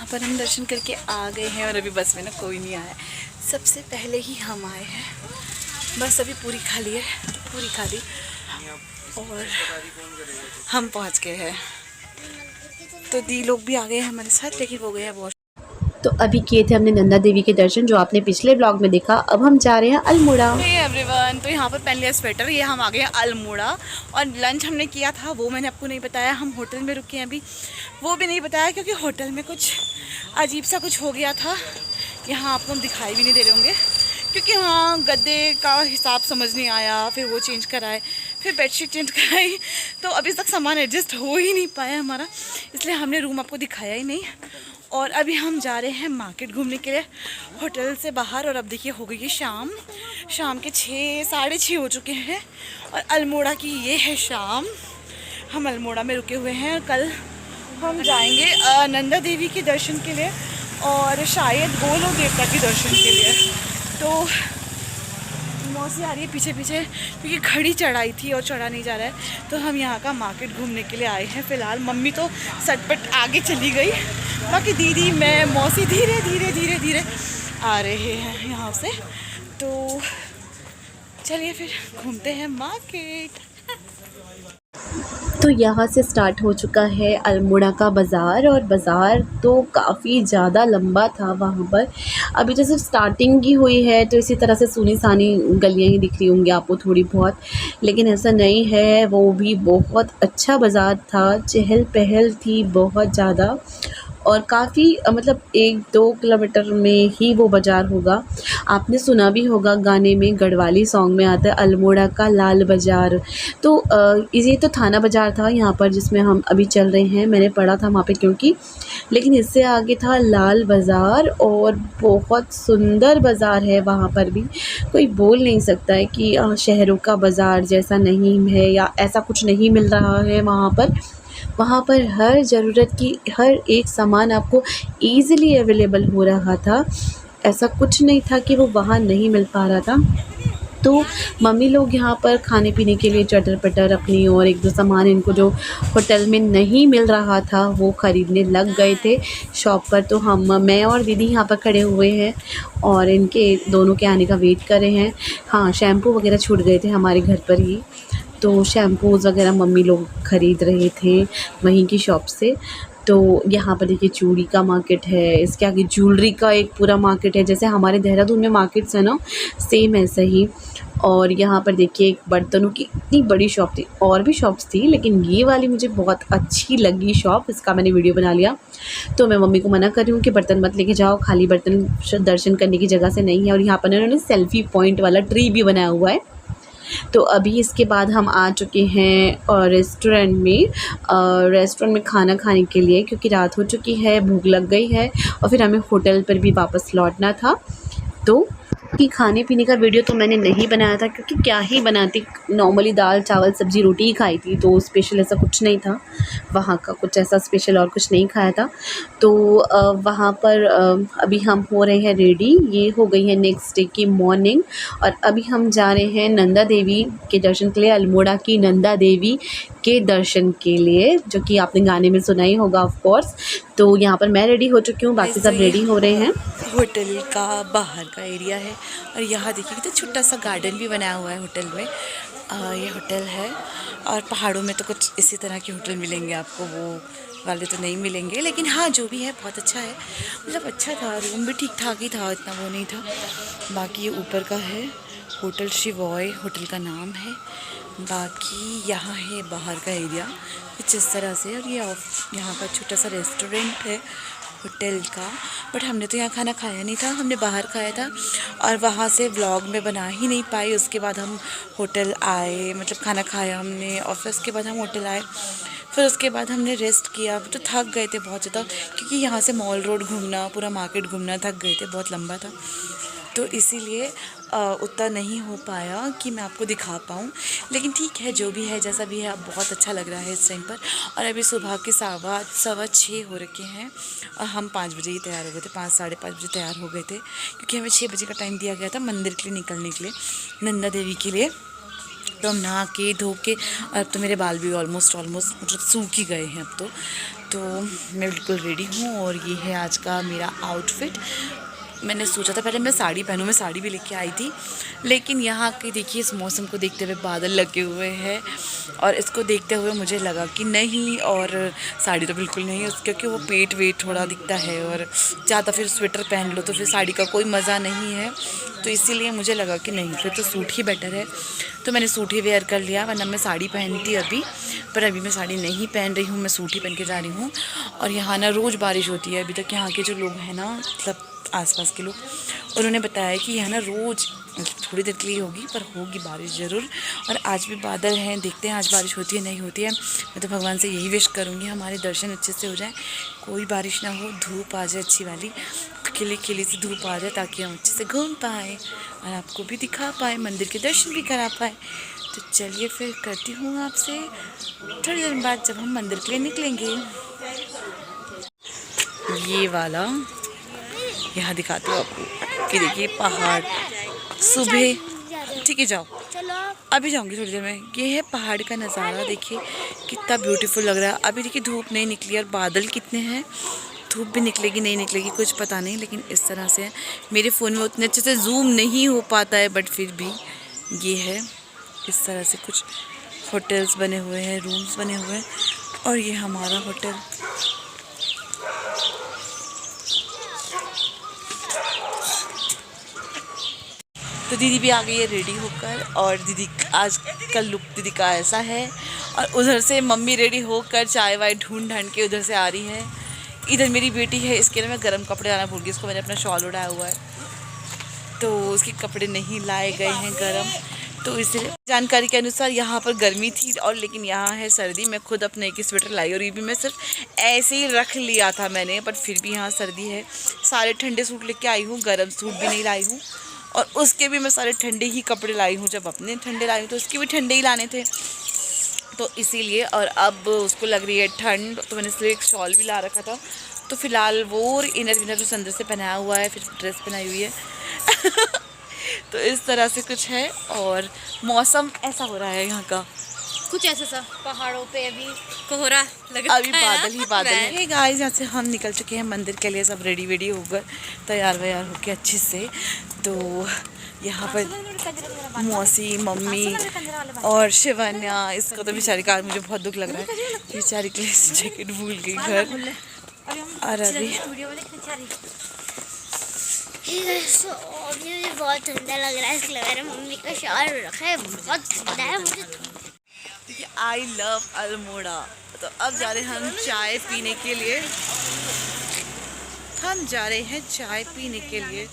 यहाँ पर हम दर्शन करके आ गए हैं और अभी बस में ना कोई नहीं आया। सबसे पहले ही हम आए हैं, बस अभी पूरी खाली है, पूरी खाली, और हम पहुँच गए हैं। तो दी लोग भी आ गए हैं हमारे साथ, लेकिन वो गए हैं वॉश। तो अभी किए थे हमने नंदा देवी के दर्शन, जो आपने पिछले ब्लॉग में देखा। अब हम जा रहे हैं अल्मोड़ा। हे एवरीवन, तो यहाँ पर पहन लिया स्वेटर, ये हम आ गए हैं अल्मोड़ा। और लंच हमने किया था वो मैंने आपको नहीं बताया, हम होटल में रुके हैं अभी, वो भी नहीं बताया क्योंकि होटल में कुछ अजीब सा कुछ हो गया था। यहाँ आपको हम दिखाई भी नहीं दे रहे होंगे क्योंकि हाँ गद्दे का हिसाब समझ नहीं आया, फिर वो चेंज कराए, फिर बेडशीट चेंज कराई, तो अभी तक सामान एडजस्ट हो ही नहीं पाया हमारा, इसलिए हमने रूम आपको दिखाया ही नहीं। और अभी हम जा रहे हैं मार्केट घूमने के लिए होटल से बाहर। और अब देखिए हो गई है शाम, शाम के 6 साढ़े 6 हो चुके हैं और अल्मोड़ा की ये है शाम। हम अल्मोड़ा में रुके हुए हैं, कल हम जाएंगे नंदा देवी के दर्शन के लिए और शायद गोलोक देवता के दर्शन के लिए। तो मौसी आ रही है पीछे पीछे क्योंकि खड़ी चढ़ाई थी और चढ़ा नहीं जा रहा है, तो हम यहाँ का मार्केट घूमने के लिए आए हैं फ़िलहाल। मम्मी तो सटपट आगे चली गई, बाकी दीदी मैं मौसी धीरे धीरे धीरे धीरे आ रहे हैं यहाँ से। तो चलिए फिर घूमते हैं मार्केट। तो यहाँ से स्टार्ट हो चुका है अल्मोड़ा का बाज़ार, और बाज़ार तो काफ़ी ज़्यादा लंबा था वहाँ पर। अभी तो सिर्फ स्टार्टिंग ही हुई है, तो इसी तरह से सुनी सानी गलियाँ ही दिख रही होंगी आपको थोड़ी बहुत, लेकिन ऐसा नहीं है। वो भी बहुत अच्छा बाज़ार था, चहल पहल थी बहुत ज़्यादा, और काफ़ी मतलब 1-2 किलोमीटर में ही वो बाज़ार होगा। आपने सुना भी होगा गाने में, गढ़वाली सॉन्ग में आता है अल्मोड़ा का लाल बाज़ार। तो ये तो थाना बाज़ार था यहाँ पर जिसमें हम अभी चल रहे हैं, मैंने पढ़ा था वहाँ पे क्योंकि, लेकिन इससे आगे था लाल बाज़ार, और बहुत सुंदर बाज़ार है वहाँ पर भी। कोई बोल नहीं सकता है कि शहरों का बाज़ार जैसा नहीं है या ऐसा कुछ नहीं मिल रहा है वहाँ पर। वहाँ पर हर ज़रूरत की हर एक सामान आपको ईज़िली अवेलेबल हो रहा था, ऐसा कुछ नहीं था कि वो वहाँ नहीं मिल पा रहा था। तो मम्मी लोग यहाँ पर खाने पीने के लिए चटर-पटर अपनी और 1-2 सामान इनको जो होटल में नहीं मिल रहा था वो ख़रीदने लग गए थे शॉप पर। तो मैं और दीदी यहाँ पर खड़े हुए हैं और इनके दोनों के आने का वेट कर रहे हैं। हाँ, शैम्पू वग़ैरह छूट गए थे हमारे घर पर ही, तो शैम्पूज़ वग़ैरह मम्मी लोग ख़रीद रहे थे वहीं की शॉप से। तो यहाँ पर देखिए चूड़ी का मार्केट है, इसके आगे ज्वेलरी का एक पूरा मार्केट है, जैसे हमारे देहरादून में मार्केट्स है ना, सेम ऐसा ही। और यहाँ पर देखिए एक बर्तनों की इतनी बड़ी शॉप थी, और भी शॉप्स थी लेकिन ये वाली मुझे बहुत अच्छी लगी शॉप, इसका मैंने वीडियो बना लिया। तो मैं मम्मी को मना कर रही हूँ कि बर्तन मत लेके जाओ, खाली बर्तन दर्शन करने की जगह से नहीं है। और यहाँ पर उन्होंने सेल्फ़ी पॉइंट वाला ट्री भी बनाया हुआ है। तो अभी इसके बाद हम आ चुके हैं रेस्टोरेंट में, रेस्टोरेंट में खाना खाने के लिए, क्योंकि रात हो चुकी है, भूख लग गई है और फिर हमें होटल पर भी वापस लौटना था। तो कि खाने पीने का वीडियो तो मैंने नहीं बनाया था क्योंकि क्या ही बनाती, नॉर्मली दाल चावल सब्ज़ी रोटी ही खाई थी, तो स्पेशल ऐसा कुछ नहीं था वहाँ का, कुछ ऐसा स्पेशल और कुछ नहीं खाया था। तो वहाँ पर अभी हम हो रहे हैं रेडी, ये हो गई है नेक्स्ट डे की मॉर्निंग, और अभी हम जा रहे हैं नंदा देवी के दर्शन के लिए, अल्मोड़ा की नंदा देवी के दर्शन के लिए, जो कि आपने गाने में सुना ही होगा ऑफ कोर्स। तो यहाँ पर मैं रेडी हो चुकी हूँ, बाकी सब रेडी हो रहे हैं। होटल का बाहर का एरिया है और यहाँ देखिए तो छोटा सा गार्डन भी बनाया हुआ है होटल में। ये होटल है और पहाड़ों में तो कुछ इसी तरह के होटल मिलेंगे आपको, वो वाले तो नहीं मिलेंगे, लेकिन हाँ जो भी है बहुत अच्छा है, मतलब अच्छा था, रूम भी ठीक ठाक ही था, इतना वो नहीं था। बाकी ये ऊपर का है होटल शिवॉय होटल का नाम है। बाकी यहाँ है बाहर का एरिया कुछ इस तरह से, और ये यहाँ का छोटा सा रेस्टोरेंट है होटल का। बट हमने तो यहाँ खाना खाया नहीं था, हमने बाहर खाया था और वहाँ से व्लॉग में बना ही नहीं पाई। उसके बाद हम होटल आए, मतलब खाना खाया हमने और फिर उसके बाद हम होटल आए, फिर उसके बाद हमने रेस्ट किया। तो थक गए थे बहुत ज़्यादा क्योंकि यहाँ से मॉल रोड घूमना, पूरा मार्केट घूमना, थक गए थे, बहुत लंबा था, तो इसीलिए उतना नहीं हो पाया कि मैं आपको दिखा पाऊँ। लेकिन ठीक है, जो भी है जैसा भी है, अब बहुत अच्छा लग रहा है इस टाइम पर। और अभी सुबह के 6:15 हो रखे हैं और हम 5 बजे ही तैयार हो गए थे, 5 साढ़े 5 बजे तैयार हो गए थे क्योंकि हमें 6 बजे का टाइम दिया गया था मंदिर के लिए निकलने के लिए, नंदा देवी के लिए। तो हम नहा के धो के, और अब तो मेरे बाल भी ऑलमोस्ट मतलब सूख ही गए हैं अब तो तो मैं बिल्कुल रेडी हूँ और ये है आज का मेरा आउटफिट। मैंने सोचा था पहले मैं साड़ी पहनूँ, मैं साड़ी भी लेके आई थी, लेकिन यहाँ के देखिए इस मौसम को देखते हुए बादल लगे हुए हैं और इसको देखते हुए मुझे लगा कि नहीं, और साड़ी तो बिल्कुल नहीं, क्योंकि वो पेट वेट थोड़ा दिखता है और ज़्यादा फिर स्वेटर पहन लो तो फिर साड़ी का कोई मज़ा नहीं है। तो इसीलिए मुझे लगा कि नहीं, फिर तो सूट ही बेटर है। तो मैंने सूट ही वेयर कर लिया, वरना मैं साड़ी पहनती अभी, पर अभी मैं साड़ी नहीं पहन रही हूँ, मैं सूट ही पहन के जा रही हूँ। और यहाँ ना रोज़ बारिश होती है। अभी तक यहाँ के जो लोग हैं ना, मतलब आसपास के लोग, उन्होंने बताया कि यहाँ ना रोज़ थोड़ी देर के लिए होगी, पर होगी बारिश ज़रूर। और आज भी बादल हैं, देखते हैं आज बारिश होती है नहीं होती है। मैं तो भगवान से यही विश करूँगी हमारे दर्शन अच्छे से हो जाए, कोई बारिश ना हो, धूप आ जाए अच्छी वाली, खिली खिली से धूप आ जाए, ताकि हम अच्छे से घूम पाएँ और आपको भी दिखा पाएँ, मंदिर के दर्शन भी करा पाएँ। तो चलिए फिर करती हूँ आपसे थोड़ी देर बाद जब हम मंदिर के लिए निकलेंगे। ये वाला यहाँ दिखाती हूँ आपको कि देखिए पहाड़ सुबह, ठीक है जाओ, अभी जाऊँगी थोड़ी देर में। ये है पहाड़ का नज़ारा, देखिए कितना ब्यूटीफुल लग रहा है। अभी देखिए धूप नहीं निकली और बादल कितने हैं, धूप भी निकलेगी नहीं निकलेगी कुछ पता नहीं, लेकिन इस तरह से मेरे फ़ोन में उतने अच्छे से जूम नहीं हो पाता है, बट फिर भी ये है इस तरह से कुछ होटल्स बने हुए हैं, रूम्स बने हुए हैं, और ये हमारा होटल। तो दीदी भी आ गई है रेडी होकर, और दीदी आज का लुक दीदी का ऐसा है। और उधर से मम्मी रेडी होकर चाय वाय ढूंढ के उधर से आ रही है। इधर मेरी बेटी है, इसके लिए मैं गर्म कपड़े लाना भूल गई, इसको मैंने अपना शॉल उड़ाया हुआ है, तो उसके कपड़े नहीं लाए गए हैं गर्म। तो इसलिए जानकारी के अनुसार यहाँ पर गर्मी थी, और लेकिन यहाँ है सर्दी। मैं खुद अपने एक स्वेटर लाई, और ये भी मैं सिर्फ ऐसे ही रख लिया था मैंने, बट फिर भी यहाँ सर्दी है। सारे ठंडे सूट लेके आई हूँ, गर्म सूट भी नहीं लाई हूँ, और उसके भी मैं सारे ठंडे ही कपड़े लाई हूँ। जब अपने ठंडे लाई हूँ तो उसके भी ठंडे ही लाने थे, तो इसीलिए। और अब उसको लग रही है ठंड, तो मैंने इसलिए एक शॉल भी ला रखा था। तो फिलहाल वो इनर विनर जो अंदर से पहनाया हुआ है, फिर ड्रेस पहनाई हुई है तो इस तरह से कुछ है, और मौसम ऐसा हो रहा है यहाँ का कुछ ऐसा सा पहाड़ों पे अभी कोहरा लगा, अभी बादल ही बादल है। गाइस यहाँ से हम निकल चुके हैं मंदिर के लिए, सब रेडी वेडी होकर तैयार व्यार होकर अच्छे से। तो यहाँ पर मौसी, मम्मी और शिवन्या, इसको तो बेचारी का मुझे बहुत दुख लग रहा है, बेचारी के लिए जैकेट भूल गई घर। और अभी मुझे बहुत ठंडा लग रहा है, इसलिए मैंने मम्मी का शॉल रखा है, बहुत ठंडा है मुझे। I love Almora. तो अब जा रहे हैं हम चाय पीने के लिए, हम जा रहे हैं चाय पीने के लिए।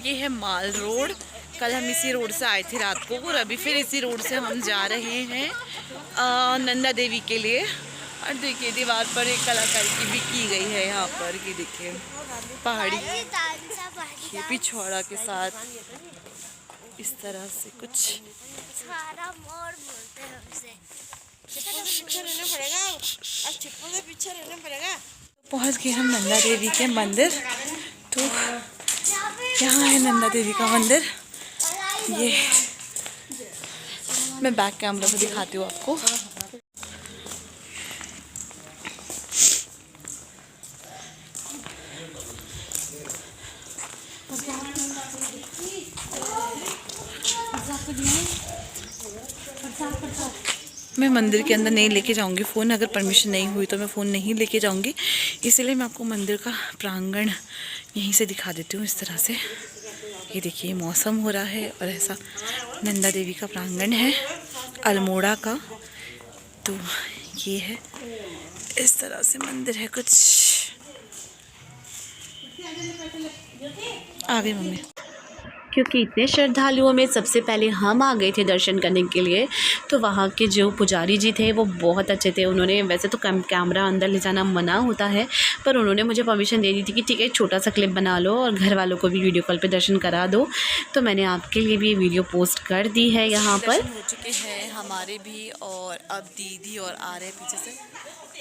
ये है माल रोड, कल हम इसी रोड से आए थे रात को, और अभी फिर इसी रोड से हम जा रहे हैं नंदा देवी के लिए। और देखिए दीवार पर एक कलाकारी की भी की गई है यहाँ पर, ये देखिए पहाड़ी ये पिछौड़ा के साथ, इस तरह से कुछ। पहुँच गए हम नंदा देवी के मंदिर। तो यहाँ है नंदा देवी का मंदिर, ये मैं बैक कैमरा से दिखाती हूँ आपको। मैं मंदिर के अंदर नहीं लेके जाऊंगी फ़ोन, अगर परमिशन नहीं हुई तो मैं फ़ोन नहीं लेके जाऊंगी, इसलिए मैं आपको मंदिर का प्रांगण यहीं से दिखा देती हूँ इस तरह से। ये देखिए मौसम हो रहा है, और ऐसा नंदा देवी का प्रांगण है अल्मोड़ा का। तो ये है इस तरह से मंदिर है कुछ। आ गई मम्मी। क्योंकि इतने श्रद्धालुओं में सबसे पहले हम आ गए थे दर्शन करने के लिए, तो वहाँ के जो पुजारी जी थे वो बहुत अच्छे थे। उन्होंने वैसे तो कैमरा अंदर ले जाना मना होता है, पर उन्होंने मुझे परमिशन दे दी थी कि ठीक है छोटा सा क्लिप बना लो और घर वालों को भी वीडियो कॉल पे दर्शन करा दो। तो मैंने आपके लिए भी वीडियो पोस्ट कर दी है यहाँ पर। हो चुके हैं हमारे भी, और अब दीदी और आ रहे हैं पीछे से,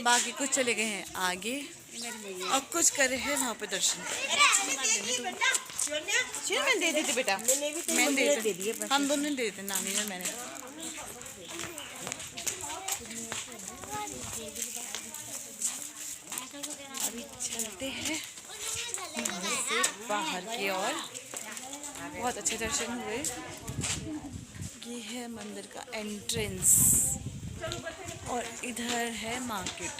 बाकी कुछ चले गए हैं आगे और कुछ कर रहे हैं वहाँ पे दर्शन। मैंने दे दी थी बेटा, मैंने दे दी, हम दोनों ने दे देते, नानी ने मैंने। अभी चलते हैं मंदिर से बाहर की ओर। बहुत अच्छे दर्शन हुए। ये है मंदिर का एंट्रेंस और इधर है मार्केट।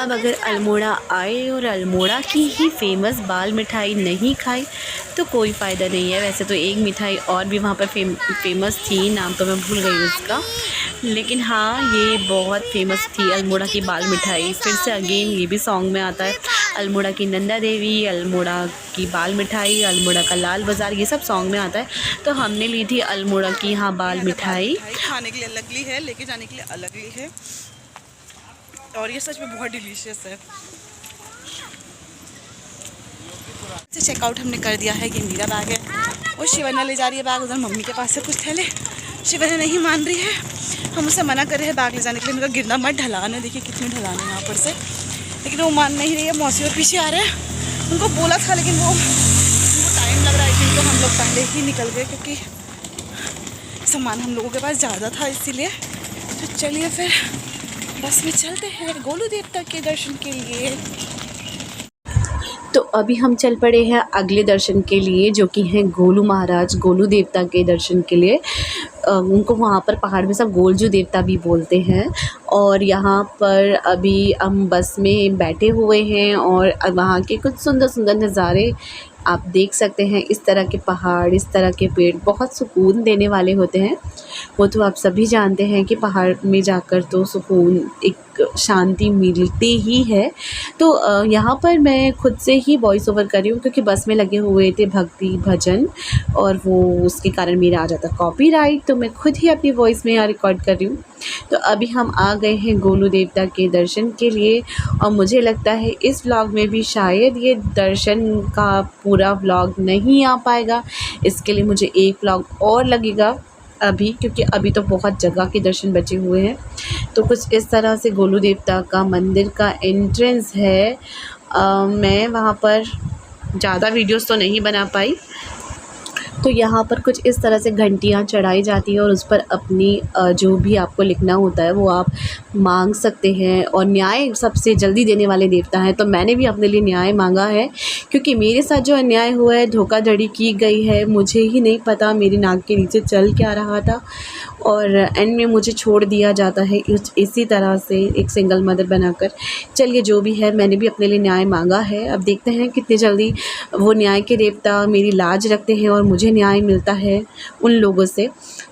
अब अगर अल्मोड़ा आए और अल्मोड़ा की ही फेमस बाल मिठाई नहीं खाई तो कोई फ़ायदा नहीं है। वैसे तो एक मिठाई और भी वहाँ पर फेमस थी, नाम तो मैं भूल गई उसका, लेकिन हाँ ये बहुत फेमस थी अल्मोड़ा की बाल मिठाई। फिर से अगेन ये भी सॉन्ग में आता है, अल्मोड़ा की नंदा देवी, अल्मोड़ा की बाल मिठाई, अल्मोड़ा का लाल बाज़ार, ये सब सॉन्ग में आता है। तो हमने ली थी अल्मोड़ा की यहाँ बाल मिठाई। खाने के लिए अलग ली है, लेके जाने के लिए अलग ली है, और ये सच में बहुत डिलीशियस है। चेकआउट हमने कर दिया है। ये मेरा बैग है, वो शिवन्या ले जा रही है बैग, उधर मम्मी के पास से कुछ थैले। शिवन्या नहीं मान रही है, हम उसे मना कर रहे हैं बैग ले जाने के लिए। मेरा गिरना मत, ढलान है, देखिए कितनी ढलान है यहाँ पर से, लेकिन वो मान नहीं रही है। मौसी और पीछे आ रहे हैं, उनको बोला था लेकिन वो टाइम लग रहा है, तो हम लोग पहले ही निकल गए क्योंकि सामान हम लोगों के पास ज़्यादा था इसीलिए। तो चलिए फिर बस में चलते हैं गोलू देवता के दर्शन के लिए। तो अभी हम चल पड़े हैं अगले दर्शन के लिए, जो कि हैं गोलू महाराज, गोलू देवता के दर्शन के लिए। उनको वहाँ पर पहाड़ में सब गोलजू देवता भी बोलते हैं। और यहाँ पर अभी हम बस में बैठे हुए हैं और वहाँ के कुछ सुंदर सुंदर नज़ारे आप देख सकते हैं। इस तरह के पहाड़, इस तरह के पेड़ बहुत सुकून देने वाले होते हैं। वो तो आप सभी जानते हैं कि पहाड़ में जाकर तो सुकून, एक शांति मिलती ही है। तो यहाँ पर मैं खुद से ही वॉइस ओवर कर रही हूँ क्योंकि बस में लगे हुए थे भक्ति भजन, और वो उसके कारण मेरा आ जाता कॉपीराइट, तो मैं खुद ही अपनी वॉइस में यहाँ रिकॉर्ड कर रही हूँ। तो अभी हम आ गए हैं गोलू देवता के दर्शन के लिए, और मुझे लगता है इस व्लॉग में भी शायद ये दर्शन का पूरा व्लॉग नहीं आ पाएगा। इसके लिए मुझे एक व्लॉग और लगेगा अभी, क्योंकि अभी तो बहुत जगह के दर्शन बचे हुए हैं। तो कुछ इस तरह से गोलू देवता का मंदिर का एंट्रेंस है। मैं वहाँ पर ज़्यादा वीडियोस तो नहीं बना पाई। तो यहाँ पर कुछ इस तरह से घंटियाँ चढ़ाई जाती हैं और उस पर अपनी जो भी आपको लिखना होता है वो आप मांग सकते हैं। और न्याय सबसे जल्दी देने वाले देवता हैं, तो मैंने भी अपने लिए न्याय मांगा है क्योंकि मेरे साथ जो अन्याय हुआ है, धोखाधड़ी की गई है, मुझे ही नहीं पता मेरी नाक के नीचे चल क्या रहा था, और एंड में मुझे छोड़ दिया जाता है इसी तरह से एक सिंगल मदर बनाकर। चलिए जो भी है, मैंने भी अपने लिए न्याय मांगा है। अब देखते हैं कितनी जल्दी वो न्याय के देवता मेरी लाज रखते हैं और मुझे न्याय मिलता है उन लोगों से।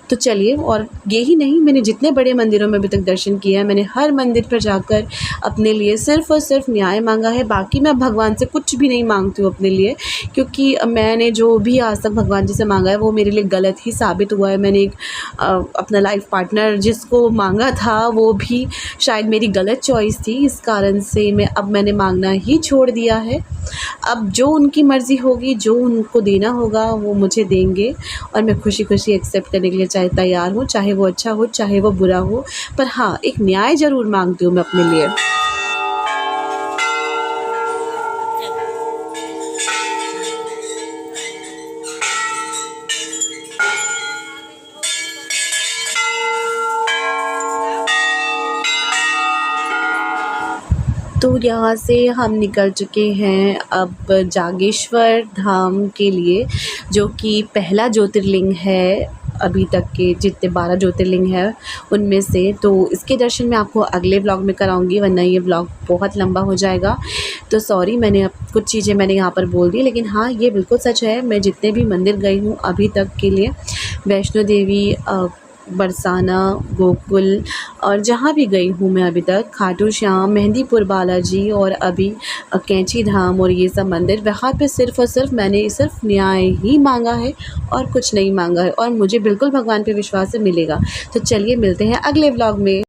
तो चलिए, और ये ही नहीं, मैंने जितने बड़े मंदिरों में अभी तक दर्शन किया है, मैंने हर मंदिर पर जाकर अपने लिए सिर्फ़ और सिर्फ न्याय मांगा है। बाकी मैं भगवान से कुछ भी नहीं मांगती हूँ अपने लिए, क्योंकि मैंने जो भी आज तक भगवान जी से मांगा है वो मेरे लिए गलत ही साबित हुआ है। मैंने एक अपना लाइफ पार्टनर जिसको मांगा था वो भी शायद मेरी गलत चॉइस थी, इस कारण से मैंने मांगना ही छोड़ दिया है। अब जो उनकी मर्ज़ी होगी, जो उनको देना होगा वो मुझे देंगे, और मैं खुशी खुशी एक्सेप्ट करने के लिए चाहे तैयार हूँ, चाहे वो अच्छा हो चाहे वो बुरा हो। पर हाँ, एक न्याय ज़रूर मांगती हूँ मैं अपने लिए। तो यहाँ से हम निकल चुके हैं अब जागेश्वर धाम के लिए, जो कि पहला ज्योतिर्लिंग है अभी तक के जितने 12 ज्योतिर्लिंग हैं उनमें से। तो इसके दर्शन मैं आपको अगले व्लॉग में कराऊंगी, वरना ये व्लॉग बहुत लंबा हो जाएगा। तो सॉरी, मैंने अब कुछ चीज़ें मैंने यहाँ पर बोल दी, लेकिन हाँ ये बिल्कुल सच है। मैं जितने भी मंदिर गई हूँ अभी तक के लिए, वैष्णो देवी, बरसाना, गोकुल, और जहाँ भी गई हूँ मैं अभी तक, खाटू श्याम, मेहंदीपुर बालाजी और अभी कैंची धाम और ये सब मंदिर, वहाँ पे सिर्फ़ और सिर्फ मैंने सिर्फ न्याय ही मांगा है और कुछ नहीं मांगा है, और मुझे बिल्कुल भगवान पे विश्वास है मिलेगा। तो चलिए मिलते हैं अगले व्लॉग में।